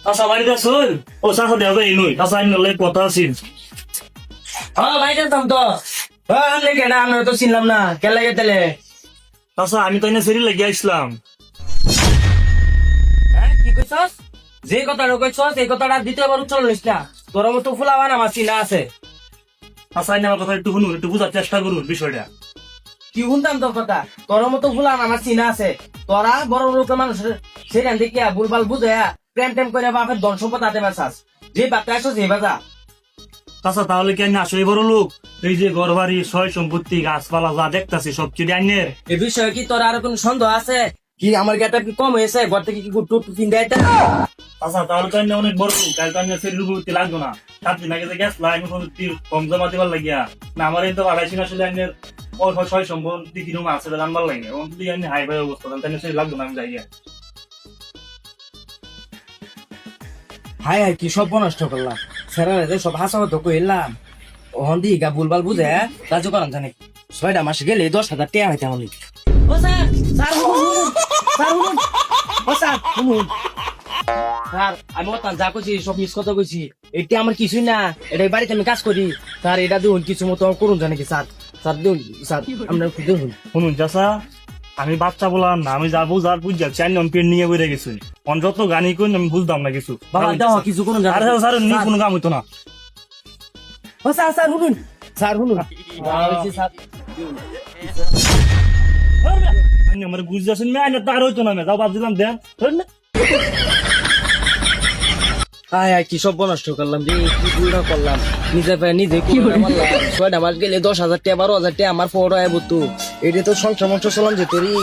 চাচা বাড়িতে আসুন। ও চাচা দেওয়া যায় নই, চাচা আইনলে কথা আছেন। ভাই জানতাম তো আমি কেনা আমি তো চিনলাম না কে লাগে তাহলে চাচা আমি তো এনে সেরি লাগিয়ে আসলাম। হ্যাঁ কি কইছস যে কথাটা কইছস এই কথাটা দ্বিতীয়বার উচ্চারণ হইছ না তোর মতো ফুলাবান আমার চিনা আছে চাচা আইনে আমার কথা একটু শুনুন, একটু বুঝার চেষ্টা করুন বিষয়টা। কি শুনতাম তোর কথা তোর মতো ফুলান আমার চিনা আছে তোরা বড় লোকের মানুষের সেখান থেকে ভুলভাল বুঝে প্রেম টেম করে বাপের ধন সম্পদ আতে পারছাস যে বাচ্চা আসো যে বাজা চাচা তাহলে কি আইনে আসলে বড় লোক? এই যে ঘর বাড়ি সয় সম্পত্তি গাছপালা যা দেখতাছি সব কি আইনের? এই বিষয়ে কি তোর আর কোনো সন্দেহ আছে কি আমার গেটা কি কম হয়েছে ঘর থেকে কি টুট কিনতে আইতা চাচা তাহলে তো আইনে অনেক বড় লোক, কাল তো আইনে সেরি রূপবর্তী লাগতো না। 7 দিন আগে যে গ্যাস লাইন কম জমা দিবার লাগিয়া না আমার এই তো আড়াইশি আসলে আইনের সয় সম্পত্তি কিরকম আছে জানবার লাগে। এবং যদি আইনে হাই ফাই অবস্থা তাহলে সেরি লাগতো না, আমি যাই গিয়া। হাই হাই কি সব নষ্ট করলাম সেরা সব হাসা হতো কইলাম ওহন দি গা ভুলভাল বুঝে রাজু করান জানি 6টা মাস গেলে 10,000 টাকা হইতে হলি ও স্যার স্যার শুনুন ও স্যার শুনুন স্যার আমি ওতান যা কইছি সব মিস কথা কইছি এটা আমার কিছুই না এটা বাড়িতে আমি কাজ করি স্যার এটা দিন কিছু মতো করুন জানি কি স্যার স্যার দিন স্যার আমরা দেখুন শুনুন চাচা, আমি বাচ্চা বললাম না, আমি যা বুঝার বুঝ যাচ্ছি আইন পেন নিয়ে বেড়ে গেছি। যত গানি কই আমি বুঝতাম না কিছু। বাবা দাও কিছু করুন জানি আরে স্যার নি কোনো কাম হইতো না। ও স্যার স্যার শুনুন স্যার শুনুন স্যার আইন আমার বুঝ যাচ্ছেন না, আইন তার হইতো না, যাও বাদ দিলাম দেন। আয় আয় কি সব নষ্ট করলাম যে কি ভুলটা করলাম নিজে পায়ে নিজে মারলাম 6টা মাস গেলে 10,000 টাকা 12,000 টাকা আমার পড়া আয় বতু এটা তো সংসার চলাম যে তোরই